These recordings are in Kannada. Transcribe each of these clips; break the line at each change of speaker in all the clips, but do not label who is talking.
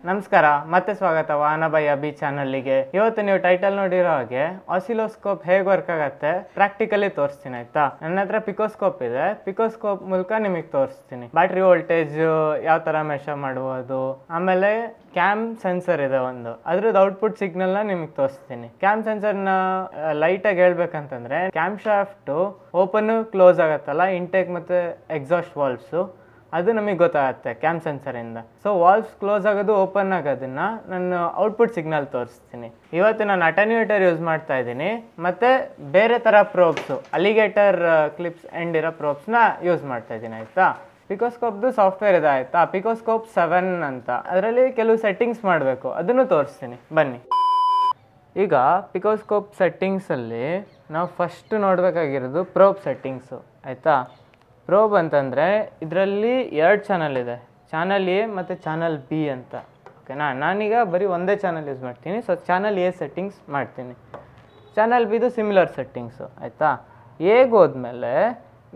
ನಮಸ್ಕಾರ, ಮತ್ತೆ ಸ್ವಾಗತ ವಾಹನ ಬೈ ಅಭಿ ಚಾನಲ್ಗೆ. ಇವತ್ತು ನೀವು ಟೈಟಲ್ ನೋಡಿರೋ ಹಾಗೆ ಆಸಿಲೋಸ್ಕೋಪ್ ಹೇಗೆ ವರ್ಕ್ ಆಗತ್ತೆ ಪ್ರಾಕ್ಟಿಕಲಿ ತೋರಿಸ್ತೀನಿ ಆಯ್ತಾ. ನನ್ನ ಹತ್ರ ಪಿಕೋಸ್ಕೋಪ್ ಇದೆ. ಪಿಕೋಸ್ಕೋಪ್ ಮೂಲಕ ನಿಮಗೆ ತೋರಿಸ್ತೀನಿ ಬ್ಯಾಟ್ರಿ ವೋಲ್ಟೇಜ್ ಯಾವ ತರ ಮೆಷರ್ ಮಾಡಬಹುದು. ಆಮೇಲೆ ಕ್ಯಾಮ್ ಸೆನ್ಸರ್ ಇದೆ ಒಂದು, ಅದ್ರದ್ದು ಔಟ್ಪುಟ್ ಸಿಗ್ನಲ್ ನ ನಿಮಗೆ ತೋರಿಸ್ತೀನಿ. ಕ್ಯಾಮ್ ಸೆನ್ಸರ್ ನ ಲೈಟ್ ಆಗಿ ಹೇಳ್ಬೇಕಂತಂದ್ರೆ ಕ್ಯಾಮ್ ಶಾಫ್ಟ್ ಓಪನ್ ಕ್ಲೋಸ್ ಆಗತ್ತಲ್ಲ, ಇಂಟೇಕ್ ಮತ್ತೆ ಎಕ್ಸಾಸ್ಟ್ ವಾಲ್ವ್ಸ್, ಅದು ನಮಗೆ ಗೊತ್ತಾಗುತ್ತೆ ಕ್ಯಾಮ್ ಸೆನ್ಸರಿಂದ. ಸೊ ವಾಲ್ವ್ಸ್ ಕ್ಲೋಸ್ ಆಗೋದು ಓಪನ್ ಆಗೋದನ್ನ ನಾನು ಔಟ್ಪುಟ್ ಸಿಗ್ನಲ್ ತೋರಿಸ್ತೀನಿ. ಇವತ್ತು ನಾನು ಅಟೆನ್ಯೂಯೇಟರ್ ಯೂಸ್ ಮಾಡ್ತಾ ಇದ್ದೀನಿ, ಮತ್ತೆ ಬೇರೆ ಥರ ಪ್ರೋಬ್ಸು, ಅಲಿಗೇಟರ್ ಕ್ಲಿಪ್ಸ್ ಎಂಡ್ ಇರೋ ಪ್ರೋಬ್ಸ್ನ ಯೂಸ್ ಮಾಡ್ತಾ ಇದ್ದೀನಿ ಆಯಿತಾ. ಪಿಕೋಸ್ಕೋಪ್ದು ಸಾಫ್ಟ್ವೇರ್ ಇದೆ ಆಯಿತಾ, ಪಿಕೋಸ್ಕೋಪ್ 7 ಅಂತ. ಅದರಲ್ಲಿ ಕೆಲವು ಸೆಟ್ಟಿಂಗ್ಸ್ ಮಾಡಬೇಕು, ಅದನ್ನು ತೋರಿಸ್ತೀನಿ ಬನ್ನಿ. ಈಗ ಪಿಕೋಸ್ಕೋಪ್ ಸೆಟ್ಟಿಂಗ್ಸಲ್ಲಿ ನಾವು ಫಸ್ಟ್ ನೋಡಬೇಕಾಗಿರೋದು ಪ್ರೋಬ್ ಸೆಟ್ಟಿಂಗ್ಸು ಆಯಿತಾ. ಪ್ರೋಬ್ ಅಂತಂದರೆ ಇದರಲ್ಲಿ 2 ಚಾನಲ್ ಇದೆ, ಚಾನಲ್ ಎ ಮತ್ತು ಚಾನಲ್ ಬಿ ಅಂತ. ಓಕೆನಾ, ನಾನೀಗ ಬರೀ ಒಂದೇ ಚಾನಲ್ ಯೂಸ್ ಮಾಡ್ತೀನಿ. ಸೊ ಚಾನಲ್ ಎ ಸೆಟ್ಟಿಂಗ್ಸ್ ಮಾಡ್ತೀನಿ, ಚಾನಲ್ ಬಿದು ಸಿಮಿಲರ್ ಸೆಟ್ಟಿಂಗ್ಸು ಆಯಿತಾ. ಎಗೆ ಹೋದ್ಮೇಲೆ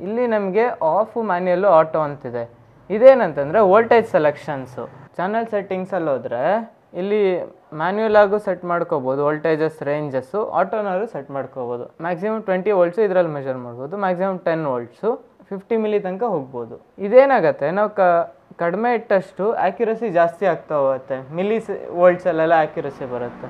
ಇಲ್ಲಿ ನಮಗೆ ಆಫ್ ಮ್ಯಾನ್ಯಲ್ಲು ಆಟೋ ಅಂತಿದೆ. ಇದೇನಂತಂದರೆ ವೋಲ್ಟೇಜ್ ಸೆಲೆಕ್ಷನ್ಸು. ಚಾನಲ್ ಸೆಟ್ಟಿಂಗ್ಸಲ್ಲಿ ಹೋದರೆ ಇಲ್ಲಿ ಮ್ಯಾನ್ಯುಯಲ್ ಆಗು ಸೆಟ್ ಮಾಡ್ಕೋಬೋದು, ವೋಲ್ಟೇಜಸ್ ರೇಂಜಸ್ಸು, ಆಟೋನಾದ್ರು ಸೆಟ್ ಮಾಡ್ಕೋಬೋದು. ಮ್ಯಾಕ್ಸಿಮಮ್ 20 ವೋಲ್ಟ್ಸು ಇದರಲ್ಲಿ ಮೆಜರ್ ಮಾಡ್ಬೋದು, ಮ್ಯಾಕ್ಸಿಮಮ್ 10 ವೋಲ್ಟ್ಸು, 50 ಮಿಲಿ ತನಕ ಹೋಗ್ಬೋದು. ಇದೇನಾಗುತ್ತೆ, ನಾವು ಕಡಿಮೆ ಇಟ್ಟಷ್ಟು ಆ್ಯಕ್ಯುರಸಿ ಜಾಸ್ತಿ ಆಗ್ತಾ ಹೋಗುತ್ತೆ, ವೋಲ್ಟ್ಸಲ್ಲೆಲ್ಲ ಆ್ಯಕ್ಯುರಸಿ ಬರುತ್ತೆ.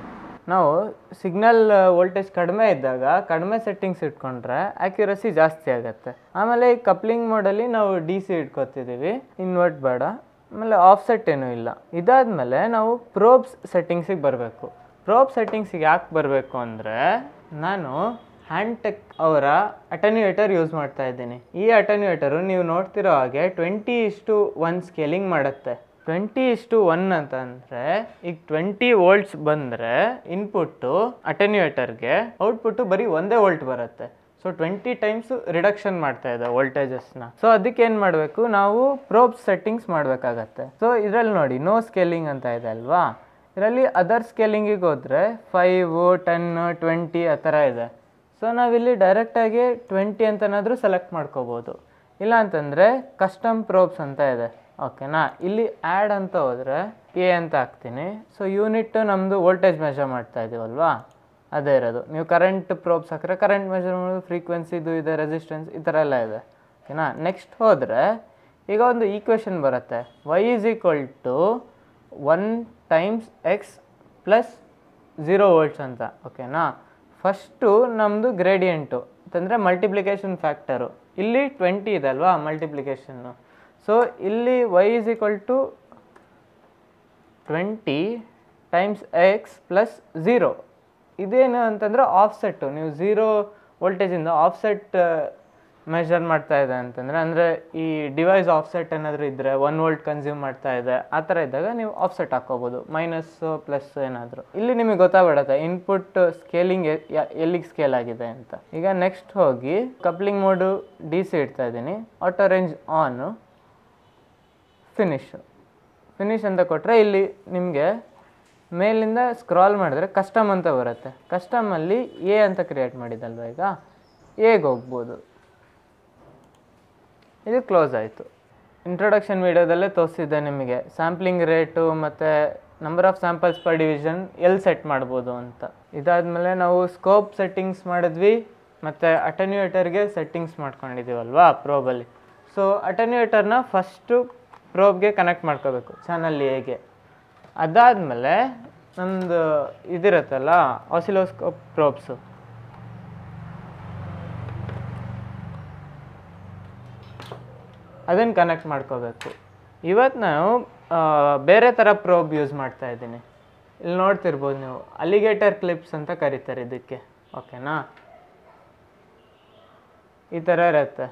ನಾವು ಸಿಗ್ನಲ್ ವೋಲ್ಟೇಜ್ ಕಡಿಮೆ ಇದ್ದಾಗ ಕಡಿಮೆ ಸೆಟ್ಟಿಂಗ್ಸ್ ಇಟ್ಕೊಂಡ್ರೆ ಆ್ಯಕ್ಯುರಸಿ ಜಾಸ್ತಿ ಆಗುತ್ತೆ. ಆಮೇಲೆ ಈ ಕಪ್ಲಿಂಗ್ ಮೋಡಲ್ಲಿ ನಾವು DC ಇಟ್ಕೊತಿದ್ದೀವಿ, ಇನ್ವರ್ಟ್ ಬೇಡ. ಆಮೇಲೆ ಆಫ್ಸೆಟ್ ಏನೂ ಇಲ್ಲ. ಇದಾದಮೇಲೆ ನಾವು ಪ್ರೋಬ್ಸ್ ಸೆಟ್ಟಿಂಗ್ಸಿಗೆ ಬರಬೇಕು. ಪ್ರೋಬ್ ಸೆಟ್ಟಿಂಗ್ಸಿಗೆ ಯಾಕೆ ಬರಬೇಕು ಅಂದರೆ, ನಾನು ಹ್ಯಾಂಡ್ಟೆಕ್ ಅವರ ಅಟೆನ್ಯೂಯೇಟರ್ ಯೂಸ್ ಮಾಡ್ತಾ ಇದ್ದೀನಿ. ಈ ಅಟೆನ್ಯೂಯೇಟರು ನೀವು ನೋಡ್ತಿರೋ ಹಾಗೆ 20:1 ಸ್ಕೇಲಿಂಗ್ ಮಾಡುತ್ತೆ. 20:1 ಅಂತಂದರೆ ಈಗ 20 ವೋಲ್ಟ್ಸ್ ಬಂದರೆ ಇನ್ಪುಟ್ಟು ಅಟೆನ್ಯೂಯೇಟರ್ಗೆ, ಔಟ್ಪುಟ್ಟು ಬರೀ 1 ವೋಲ್ಟ್ ಬರುತ್ತೆ. ಸೊ 20 ಟೈಮ್ಸ್ ರಿಡಕ್ಷನ್ ಮಾಡ್ತಾ ಇದೆ ವೋಲ್ಟೇಜಸ್ನ. ಸೊ ಅದಕ್ಕೆ ಏನು ಮಾಡಬೇಕು, ನಾವು ಪ್ರೋಬ್ ಸೆಟ್ಟಿಂಗ್ಸ್ ಮಾಡಬೇಕಾಗತ್ತೆ. ಸೊ ಇದರಲ್ಲಿ ನೋಡಿ ನೋ ಸ್ಕೇಲಿಂಗ್ ಅಂತ ಇದೆ ಅಲ್ವಾ, ಇದರಲ್ಲಿ ಅದರ್ ಸ್ಕೇಲಿಂಗಿಗೆ ಹೋದರೆ 5, 10, 20 ಆ ಥರ ಇದೆ. ಸೊ ನಾವಿಲ್ಲಿ ಡೈರೆಕ್ಟಾಗಿ 20 ಅಂತನಾದರೂ ಸೆಲೆಕ್ಟ್ ಮಾಡ್ಕೋಬೋದು. ಇಲ್ಲ ಅಂತಂದರೆ ಕಸ್ಟಮ್ ಪ್ರೋಬ್ಸ್ ಅಂತ ಇದೆ. ಓಕೆನಾ, ಇಲ್ಲಿ ಆ್ಯಡ್ ಅಂತ ಹೋದರೆ ಎ ಅಂತ ಹಾಕ್ತೀನಿ. ಸೊ ಯೂನಿಟ್ ನಮ್ಮದು ವೋಲ್ಟೇಜ್ ಮೆಜರ್ ಮಾಡ್ತಾ ಇದ್ದೀವಲ್ವಾ, ಅದೇ ಇರೋದು. ನೀವು ಕರೆಂಟ್ ಪ್ರೋಬ್ಸ್ ಹಾಕಿದ್ರೆ ಕರೆಂಟ್ ಮೆಜರ್ ಮಾಡೋದು, ಫ್ರೀಕ್ವೆನ್ಸಿದು ಇದೆ, ರೆಸಿಸ್ಟೆನ್ಸ್ ಈ ಥರ ಎಲ್ಲ ಇದೆ. ಓಕೆನಾ, ನೆಕ್ಸ್ಟ್ ಹೋದರೆ ಈಗ ಒಂದು ಈಕ್ವೇಷನ್ ಬರುತ್ತೆ, y = 1 × x + 0 ವೋಲ್ಟ್ಸ್ ಅಂತ. ಓಕೆನಾ, ಫಸ್ಟು ನಮ್ಮದು ಗ್ರೇಡಿಯಂಟು ಅಂತಂದರೆ ಮಲ್ಟಿಪ್ಲಿಕೇಶನ್ ಫ್ಯಾಕ್ಟರು. ಇಲ್ಲಿ 20 ಇದೆ ಅಲ್ವಾ ಮಲ್ಟಿಪ್ಲಿಕೇಶನ್ನು. ಸೊ ಇಲ್ಲಿ y = 20 × x + 0. ಇದೇನು ಅಂತಂದರೆ ಆಫ್ಸೆಟ್ಟು. ನೀವು 0 ವೋಲ್ಟೇಜಿಂದ ಆಫ್ಸೆಟ್ ಮೆಷರ್ ಮಾಡ್ತಾ ಇದೆ ಅಂತಂದರೆ, ಅಂದರೆ ಈ ಡಿವೈಸ್ ಆಫ್ಸೆಟ್ ಏನಾದರೂ ಇದ್ದರೆ 1 ವೋಲ್ಟ್ ಕನ್ಸ್ಯೂಮ್ ಮಾಡ್ತಾ ಇದೆ, ಆ ಥರ ಇದ್ದಾಗ ನೀವು ಆಫ್ಸೆಟ್ ಹಾಕ್ಕೋಬೋದು, ಮೈನಸ್ ಪ್ಲಸ್ ಏನಾದರೂ. ಇಲ್ಲಿ ನಿಮಗೆ ಗೊತ್ತಾಗ್ಬಿಡುತ್ತೆ ಇನ್ಪುಟ್ ಸ್ಕೇಲಿಂಗ್ ಎಲ್ಲಿಗೆ ಸ್ಕೇಲ್ ಆಗಿದೆ ಅಂತ. ಈಗ ನೆಕ್ಸ್ಟ್ ಹೋಗಿ ಕಪ್ಲಿಂಗ್ ಮೋಡು DC ಇಡ್ತಾ ಇದ್ದೀನಿ, ಆಟೋ ರೇಂಜ್ ಆನು, ಫಿನಿಶ್ ಅಂತ ಕೊಟ್ಟರೆ ಇಲ್ಲಿ ನಿಮಗೆ ಮೇಲಿಂದ ಸ್ಕ್ರಾಲ್ ಮಾಡಿದ್ರೆ ಕಸ್ಟಮ್ ಅಂತ ಬರುತ್ತೆ. ಕಸ್ಟಮಲ್ಲಿ ಎ ಅಂತ ಕ್ರಿಯೇಟ್ ಮಾಡಿದ್ದಲ್ವ, ಈಗ ಎಗೆ ಹೋಗ್ಬೋದು. ಇದು ಕ್ಲೋಸ್ ಆಯಿತು. ಇಂಟ್ರೊಡಕ್ಷನ್ ವೀಡಿಯೋದಲ್ಲೇ ತೋರಿಸಿದ್ದೆ ನಿಮಗೆ ಸ್ಯಾಂಪ್ಲಿಂಗ್ ರೇಟು ಮತ್ತು number of samples per division ಎಲ್ಲಿ ಸೆಟ್ ಮಾಡ್ಬೋದು ಅಂತ. ಇದಾದಮೇಲೆ ನಾವು ಸ್ಕೋಪ್ ಸೆಟ್ಟಿಂಗ್ಸ್ ಮಾಡಿದ್ವಿ, ಮತ್ತು ಅಟೆನ್ಯೂಯೇಟರ್ಗೆ ಸೆಟ್ಟಿಂಗ್ಸ್ ಮಾಡ್ಕೊಂಡಿದ್ದೀವಲ್ವಾ ಪ್ರೋಬಲ್ಲಿ. ಸೊ ಅಟೆನ್ಯೂಯೇಟರ್ನ ಫಸ್ಟು ಪ್ರೋಬ್ಗೆ ಕನೆಕ್ಟ್ ಮಾಡ್ಕೋಬೇಕು, ಚಾನಲ್ ಎಗೆ. ಅದಾದಮೇಲೆ ನಮ್ಮದು ಇದಿರುತ್ತಲ್ಲ ಆಸಿಲೋಸ್ಕೋಪ್ ಪ್ರೋಬ್ಸು, ಅದನ್ನು ಕನೆಕ್ಟ್ ಮಾಡ್ಕೋಬೇಕು. ಇವತ್ತು ನಾವು ಬೇರೆ ಥರ ಪ್ರೋಬ್ ಯೂಸ್ ಮಾಡ್ತಾ ಇದ್ದೀನಿ. ಇಲ್ಲಿ ನೋಡ್ತಿರ್ಬೋದು ನೀವು, ಅಲಿಗೇಟರ್ ಕ್ಲಿಪ್ಸ್ ಅಂತ ಕರೀತಾರೆ ಇದಕ್ಕೆ. ಓಕೆನಾ, ಈ ಥರ ಇರುತ್ತೆ.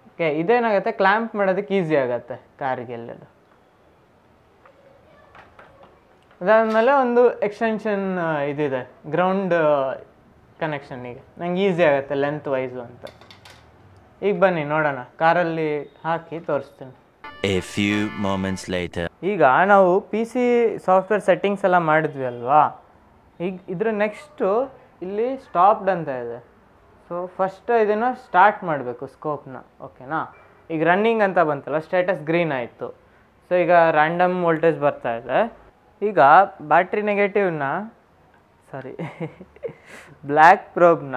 ಓಕೆ, ಇದೇನಾಗುತ್ತೆ, ಕ್ಲ್ಯಾಂಪ್ ಮಾಡೋದಕ್ಕೆ ಈಸಿ ಆಗುತ್ತೆ ಕಾರಿಗೆಲ್ಲೆಲ್ಲ. ಅದಾದಮೇಲೆ ಒಂದು ಎಕ್ಸ್ಟೆನ್ಷನ್ ಇದಿದೆ, ಗ್ರೌಂಡ್ ಕನೆಕ್ಷನ್ನಿಗೆ, ನಂಗೆ ಈಸಿ ಆಗುತ್ತೆ ಲೆಂತ್ ವೈಸು ಅಂತ. ಈಗ ಬನ್ನಿ ನೋಡೋಣ, ಕಾರಲ್ಲಿ ಹಾಕಿ ತೋರಿಸ್ತೀನಿ.
A few moments later.
ಈಗ ನಾವು PC ಸಾಫ್ಟ್ವೇರ್ ಸೆಟ್ಟಿಂಗ್ಸ್ ಎಲ್ಲ ಮಾಡಿದ್ವಿ ಅಲ್ವಾ, ಈಗ ಇದ್ರ ನೆಕ್ಸ್ಟು ಇಲ್ಲಿ ಸ್ಟಾಪ್ಡ್ ಅಂತ ಇದೆ. ಸೊ ಫಸ್ಟ್ ಇದನ್ನು ಸ್ಟಾರ್ಟ್ ಮಾಡಬೇಕು ಸ್ಕೋಪ್ನ. ಓಕೆನಾ, ಈಗ ರನ್ನಿಂಗ್ ಅಂತ ಬಂತಲ್ಲ, ಸ್ಟೇಟಸ್ ಗ್ರೀನ್ ಆಯಿತು. ಸೊ ಈಗ ರ್ಯಾಂಡಮ್ ವೋಲ್ಟೇಜ್ ಬರ್ತಾ ಇದೆ. ಈಗ ಬ್ಯಾಟ್ರಿ ನೆಗೆಟಿವ್ನ ಬ್ಲ್ಯಾಕ್ ಪ್ರೋಬ್ನ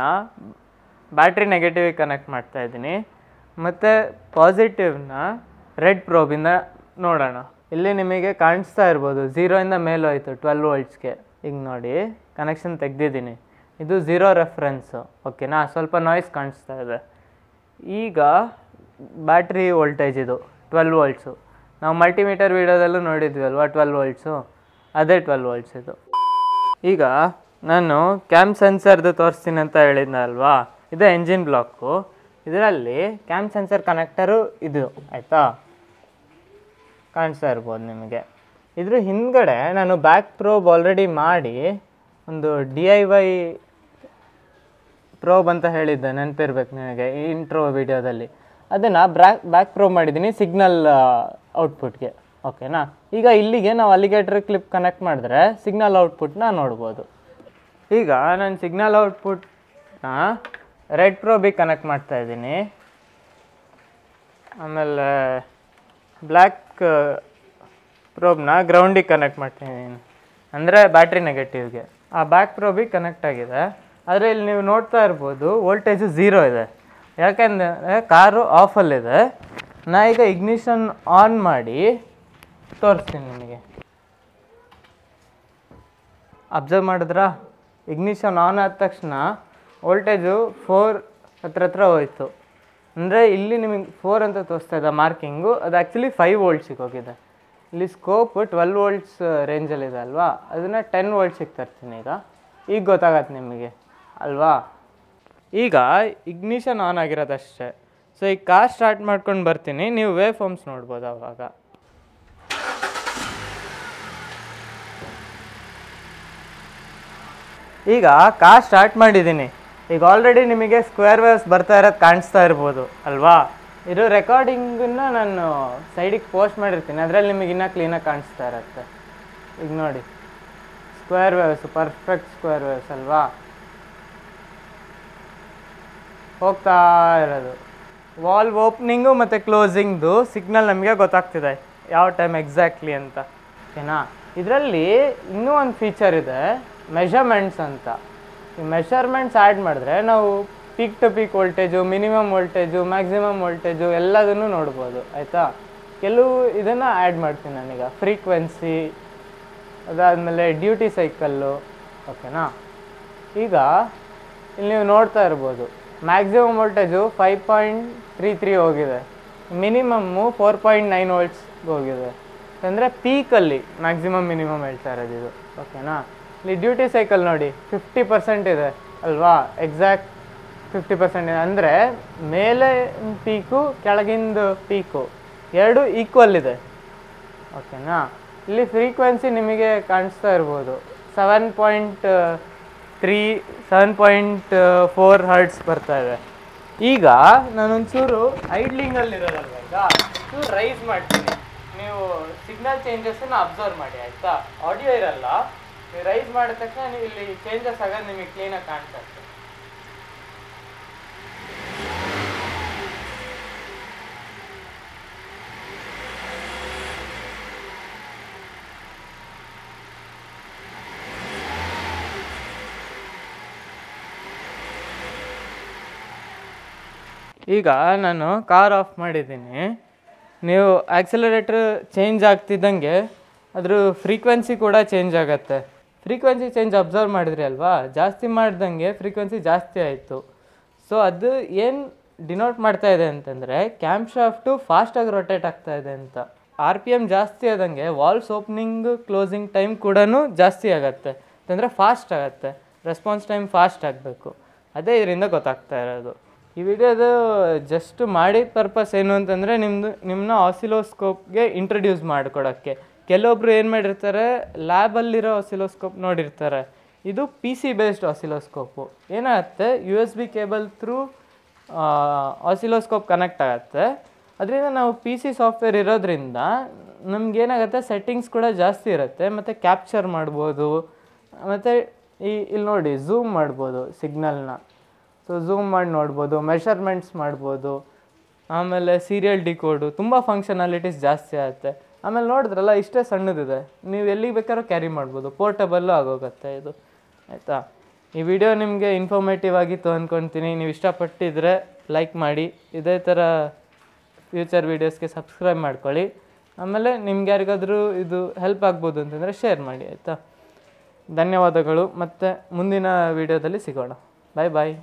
ಬ್ಯಾಟ್ರಿ ನೆಗೆಟಿವಿಗೆ ಕನೆಕ್ಟ್ ಮಾಡ್ತಾ ಇದ್ದೀನಿ, ಮತ್ತು ಪಾಸಿಟಿವ್ನ ರೆಡ್ ಪ್ರೋಬಿಂದ ನೋಡೋಣ. ಇಲ್ಲಿ ನಿಮಗೆ ಕಾಣಿಸ್ತಾ ಇರ್ಬೋದು 0ಇಂದ ಮೇಲೂ ಆಯಿತು 12 ವೋಲ್ಟ್ಸ್ಗೆ. ಈಗ ನೋಡಿ ಕನೆಕ್ಷನ್ ತೆಗೆದಿದ್ದೀನಿ, ಇದು 0 ರೆಫ್ರೆನ್ಸು. ಓಕೆನಾ, ಸ್ವಲ್ಪ ನಾಯ್ಸ್ ಕಾಣಿಸ್ತಾ ಇದೆ. ಈಗ ಬ್ಯಾಟ್ರಿ ವೋಲ್ಟೇಜ್ ಇದು 12 ವೋಲ್ಟ್ಸು. ನಾವು ಮಲ್ಟಿಮೀಟರ್ ವೀಡಿಯೋದಲ್ಲೂ ನೋಡಿದ್ವಿ ಅಲ್ವಾ 12 ವೋಲ್ಟ್ಸು, ಅದೇ 12 ವೋಲ್ಟ್ಸ್ ಇದು. ಈಗ ನಾನು ಕ್ಯಾಮ್ ಸೆನ್ಸರ್ದು ತೋರಿಸ್ತೀನಿ ಅಂತ ಹೇಳಿದ್ದೆ ಅಲ್ವಾ, ಇದು ಎಂಜಿನ್ ಬ್ಲಾಕು. ಇದರಲ್ಲಿ ಕ್ಯಾಮ್ ಸೆನ್ಸರ್ ಕನೆಕ್ಟರು ಇದು ಆಯಿತಾ, ಕಾಣಿಸ್ತಾ ಇರ್ಬೋದು ನಿಮಗೆ. ಇದ್ರ ಹಿಂದ್ಗಡೆ ನಾನು ಬ್ಯಾಕ್ ಪ್ರೋಬ್ ಆಲ್ರೆಡಿ ಮಾಡಿ ಒಂದು DIY ಪ್ರೋಬ್ ಅಂತ ಹೇಳಿದ್ದೆ, ನೆನಪಿರ್ಬೇಕು ನಿಮಗೆ ಈ ಇಂಟ್ರೋ ವಿಡಿಯೋದಲ್ಲಿ. ಅದನ್ನು ಬ್ಯಾಕ್ ಪ್ರೋಬ್ ಮಾಡಿದ್ದೀನಿ ಸಿಗ್ನಲ್ ಔಟ್ಪುಟ್ಗೆ. ಓಕೆನಾ, ಈಗ ಇಲ್ಲಿಗೆ ನಾವು ಅಲಿಗೇಟರ್ ಕ್ಲಿಪ್ ಕನೆಕ್ಟ್ ಮಾಡಿದ್ರೆ ಸಿಗ್ನಲ್ ಔಟ್ಪುಟ್ನ ನೋಡ್ಬೋದು. ಈಗ ನಾನು ಸಿಗ್ನಲ್ ಔಟ್ಪುಟ್ನ ರೆಡ್ ಪ್ರೋಬಿಗೆ ಕನೆಕ್ಟ್ ಮಾಡ್ತಾ ಇದ್ದೀನಿ, ಆಮೇಲೆ ಬ್ಲ್ಯಾಕ್ ಪ್ರೋಬ್ನ ಗ್ರೌಂಡಿಗೆ ಕನೆಕ್ಟ್ ಮಾಡ್ತಿದ್ದೀನಿ, ಅಂದರೆ ಬ್ಯಾಟ್ರಿ ನೆಗೆಟಿವ್ಗೆ. ಆ ಬ್ಯಾಕ್ ಪ್ರೋಬಿಗೆ ಕನೆಕ್ಟ್ ಆಗಿದೆ. ಆದರೆ ಇಲ್ಲಿ ನೀವು ನೋಡ್ತಾ ಇರ್ಬೋದು ವೋಲ್ಟೇಜು 0 ಇದೆ, ಯಾಕೆಂದರೆ ಕಾರು ಆಫಲ್ಲಿದೆ. ನಾ ಈಗ ಇಗ್ನಿಷನ್ ಆನ್ ಮಾಡಿ ತೋರಿಸ್ತೀನಿ ನಿಮಗೆ. ಅಬ್ಸರ್ವ್ ಮಾಡಿದ್ರಾ, ಇಗ್ನಿಷನ್ ಆನ್ ಆದ ತಕ್ಷಣ ವೋಲ್ಟೇಜು 4 ಹತ್ರ ಹೋಯಿತು. ಅಂದರೆ ಇಲ್ಲಿ ನಿಮಗೆ 4 ಅಂತ ತೋರಿಸ್ತಾ ಇದೆ ಮಾರ್ಕಿಂಗು, ಅದು ಆ್ಯಕ್ಚುಲಿ 5 ವೋಲ್ಟ್ಸಿಗೆ ಹೋಗಿದೆ. ಇಲ್ಲಿ ಸ್ಕೋಪ್ 12 ವೋಲ್ಟ್ಸ್ ರೇಂಜಲ್ಲಿದೆ ಅಲ್ವಾ, ಅದನ್ನು 10 ವೋಲ್ಟ್ಸಿಗೆ ತರ್ತೀನಿ. ಈಗ ಗೊತ್ತಾಗತ್ತೆ ನಿಮಗೆ ಅಲ್ವಾ. ಈಗ ಇಗ್ನಿಷನ್ ಆನ್ ಆಗಿರೋದಷ್ಟೇ. ಸೊ ಈಗ ಕಾರ್ ಸ್ಟಾರ್ಟ್ ಮಾಡ್ಕೊಂಡು ಬರ್ತೀನಿ, ನೀವು ವೇವ್ ಫಾರ್ಮ್ಸ್ ನೋಡ್ಬೋದು ಅವಾಗ. ಈಗ ಕಾರ್ ಸ್ಟಾರ್ಟ್ ಮಾಡಿದ್ದೀನಿ. ಈಗ ಆಲ್ರೆಡಿ ನಿಮಗೆ ಸ್ಕ್ವೇರ್ ವೇವ್ಸ್ ಬರ್ತಾ ಇರೋದು ಕಾಣಿಸ್ತಾ ಇರ್ಬೋದು ಅಲ್ವಾ. ಇದು ರೆಕಾರ್ಡಿಂಗನ್ನು ನಾನು ಸೈಡಿಗೆ ಪೋಸ್ಟ್ ಮಾಡಿರ್ತೀನಿ, ಅದರಲ್ಲಿ ನಿಮಗೆ ಇನ್ನೂ ಕ್ಲೀನಾಗಿ ಕಾಣಿಸ್ತಾ ಇರುತ್ತೆ. ಈಗ ನೋಡಿ square waves, perfect square waves ಅಲ್ವಾ ಹೋಗ್ತಾ ಇರೋದು. ವಾಲ್ವ್ ಓಪನಿಂಗು ಮತ್ತು ಕ್ಲೋಸಿಂಗ್ದು ಸಿಗ್ನಲ್ ನಮಗೆ ಗೊತ್ತಾಗ್ತಿದೆ ಯಾವ ಟೈಮ್ ಎಕ್ಸಾಕ್ಟ್ಲಿ ಅಂತ. ಓಕೆನಾ, ಇದರಲ್ಲಿ ಇನ್ನೂ ಒಂದು ಫೀಚರ್ ಇದೆ, ಮೆಷರ್ಮೆಂಟ್ಸ್ ಅಂತ. ಈ ಮೆಷರ್ಮೆಂಟ್ಸ್ ಆ್ಯಡ್ ಮಾಡಿದ್ರೆ ನಾವು peak to peak voltage, minimum voltage, maximum voltage ಎಲ್ಲದನ್ನು ನೋಡ್ಬೋದು ಆಯಿತಾ. ಕೆಲವು ಇದನ್ನು ಆ್ಯಡ್ ಮಾಡ್ತೀನಿ ನಾನೀಗ, ಫ್ರೀಕ್ವೆನ್ಸಿ, ಅದಾದಮೇಲೆ ಡ್ಯೂಟಿ ಸೈಕಲ್ಲು. ಓಕೆನಾ, ಈಗ ಇಲ್ಲಿ ನೀವು ನೋಡ್ತಾ ಇರ್ಬೋದು ಮ್ಯಾಕ್ಸಿಮಮ್ ವೋಲ್ಟೇಜು 5.33 ಹೋಗಿದೆ, ಮಿನಿಮಮ್ಮು 4.9 ವೋಲ್ಟ್ಸ್ಗೆ ಹೋಗಿದೆ. ಅಂದರೆ ಪೀಕಲ್ಲಿ ಮ್ಯಾಕ್ಸಿಮಮ್ ಮಿನಿಮಮ್ ಹೇಳ್ತಾ ಇರೋದು ಇದು. ಓಕೆನಾ, ಇಲ್ಲಿ ಡ್ಯೂಟಿ ಸೈಕಲ್ ನೋಡಿ 50% ಇದೆ ಅಲ್ವಾ, ಎಕ್ಸಾಕ್ಟ್ 50% ಇದೆ. ಅಂದರೆ ಮೇಲೆ ಪೀಕು ಕೆಳಗಿಂದು ಪೀಕು ಎರಡು ಈಕ್ವಲ್ ಇದೆ. ಓಕೆನಾ, ಇಲ್ಲಿ ಫ್ರೀಕ್ವೆನ್ಸಿ ನಿಮಗೆ ಕಾಣಿಸ್ತಾ ಇರ್ಬೋದು 7.4 ಹರ್ಟ್ಸ್ ಬರ್ತಾ ಇದೆ. ಈಗ ನಾನೊಂಚೂರು ಐಡ್ಲಿಂಗಲ್ಲಿರೋದಲ್ವ, ಈಗ ಚೂರು ರೈಸ್ ಮಾಡ್ತೀನಿ, ನೀವು ಸಿಗ್ನಲ್ ಚೇಂಜಸ್ಸನ್ನು ಅಬ್ಸರ್ವ್ ಮಾಡಿ ಆಯಿತಾ. ಆಡಿಯೋ ಇರಲ್ಲ, ನೀವು ರೈಸ್ ಮಾಡಿದ ತಕ್ಷಣ ನೀವು ಇಲ್ಲಿ ಚೇಂಜಸ್ ಆಗೋದು ನಿಮಗೆ ಕ್ಲೀನಾಗಿ ಕಾಣ್ತಾ ಇರ್ತದೆ. ಈಗ ನಾನು ಕಾರ್ ಆಫ್ ಮಾಡಿದ್ದೀನಿ. ನೀವು ಆ್ಯಕ್ಸಲರೇಟ್ರ್ ಚೇಂಜ್ ಆಗ್ತಿದ್ದಂಗೆ ಅದ್ರ ಫ್ರೀಕ್ವೆನ್ಸಿ ಕೂಡ ಚೇಂಜ್ ಆಗುತ್ತೆ. ಫ್ರೀಕ್ವೆನ್ಸಿ ಚೇಂಜ್ ಅಬ್ಸರ್ವ್ ಮಾಡಿದ್ರಿ ಅಲ್ವಾ, ಜಾಸ್ತಿ ಮಾಡ್ದಂಗೆ ಫ್ರೀಕ್ವೆನ್ಸಿ ಜಾಸ್ತಿ ಆಯಿತು. ಸೊ ಅದು ಏನು ಡಿನೋಟ್ ಮಾಡ್ತಾ ಇದೆ ಅಂತಂದರೆ ಕ್ಯಾಮ್ ಶಾಫ್ಟು ಫಾಸ್ಟಾಗಿ ರೊಟೇಟ್ ಆಗ್ತಾ ಇದೆ ಅಂತ. RPM ಜಾಸ್ತಿ ಆದಂಗೆ ವಾಲ್ವ್ಸ್ ಓಪನಿಂಗ್ ಕ್ಲೋಸಿಂಗ್ ಟೈಮ್ ಕೂಡ ಜಾಸ್ತಿ ಆಗುತ್ತೆ, ಅಂತಂದರೆ ಫಾಸ್ಟ್ ಆಗುತ್ತೆ, ರೆಸ್ಪಾನ್ಸ್ ಟೈಮ್ ಫಾಸ್ಟ್ ಆಗಬೇಕು. ಅದೇ ಇದರಿಂದ ಗೊತ್ತಾಗ್ತಾ ಇರೋದು. ಈ ವಿಡಿಯೋದು ಜಸ್ಟ್ ಮಾಡಿದ ಪರ್ಪಸ್ ಏನು ಅಂತಂದರೆ ನಿಮ್ಮನ್ನ ಆಸಿಲೋಸ್ಕೋಪ್ಗೆ ಇಂಟ್ರಡ್ಯೂಸ್ ಮಾಡಿಕೊಡೋಕ್ಕೆ. ಕೆಲವೊಬ್ರು ಏನು ಮಾಡಿರ್ತಾರೆ, ಲ್ಯಾಬಲ್ಲಿರೋ ಆಸಿಲೋಸ್ಕೋಪ್ ನೋಡಿರ್ತಾರೆ. ಇದು PC ಬೇಸ್ಡ್ ಆಸಿಲೋಸ್ಕೋಪು. ಏನಾಗುತ್ತೆ, USB cable through oscilloscope connect ಆಗುತ್ತೆ. ಅದರಿಂದ ನಾವು PC ಸಾಫ್ಟ್ವೇರ್ ಇರೋದ್ರಿಂದ ನಮಗೇನಾಗುತ್ತೆ, ಸೆಟ್ಟಿಂಗ್ಸ್ ಕೂಡ ಜಾಸ್ತಿ ಇರುತ್ತೆ, ಮತ್ತು ಕ್ಯಾಪ್ಚರ್ ಮಾಡ್ಬೋದು, ಮತ್ತು ಇಲ್ಲಿ ನೋಡಿ ಝೂಮ್ ಮಾಡ್ಬೋದು ಸಿಗ್ನಲ್ನ. ಸೊ ಝೂಮ್ ಮಾಡಿ ನೋಡ್ಬೋದು, ಮೆಷರ್ಮೆಂಟ್ಸ್ ಮಾಡ್ಬೋದು, ಆಮೇಲೆ ಸೀರಿಯಲ್ ಡಿಕೋಡು, ತುಂಬ ಫಂಕ್ಷನಾಲಿಟೀಸ್ ಜಾಸ್ತಿ ಆಗುತ್ತೆ. ಆಮೇಲೆ ನೋಡಿದ್ರಲ್ಲ ಇಷ್ಟೇ ಸಣ್ಣದಿದೆ, ನೀವು ಎಲ್ಲಿಗೆ ಬೇಕಾದ್ರೂ ಕ್ಯಾರಿ ಮಾಡ್ಬೋದು, ಪೋರ್ಟಬಲ್ಲು ಆಗೋಗುತ್ತೆ ಇದು ಆಯಿತಾ. ಈ ವಿಡಿಯೋ ನಿಮಗೆ ಇನ್ಫಾರ್ಮೇಟಿವ್ ಆಗಿತ್ತು ಅಂದ್ಕೊತೀನಿ. ನೀವು ಇಷ್ಟಪಟ್ಟಿದ್ರೆ ಲೈಕ್ ಮಾಡಿ, ಇದೇ ಥರ ಫ್ಯೂಚರ್ ವೀಡಿಯೋಸ್ಗೆ ಸಬ್ಸ್ಕ್ರೈಬ್ ಮಾಡ್ಕೊಳ್ಳಿ. ಆಮೇಲೆ ನಿಮ್ಗೆ ಯಾರಿಗಾದರೂ ಇದು ಹೆಲ್ಪ್ ಆಗ್ಬೋದು ಅಂತಂದರೆ ಶೇರ್ ಮಾಡಿ ಆಯಿತಾ. ಧನ್ಯವಾದಗಳು, ಮತ್ತು ಮುಂದಿನ ವೀಡಿಯೋದಲ್ಲಿ ಸಿಗೋಣ. ಬಾಯ್ ಬಾಯ್.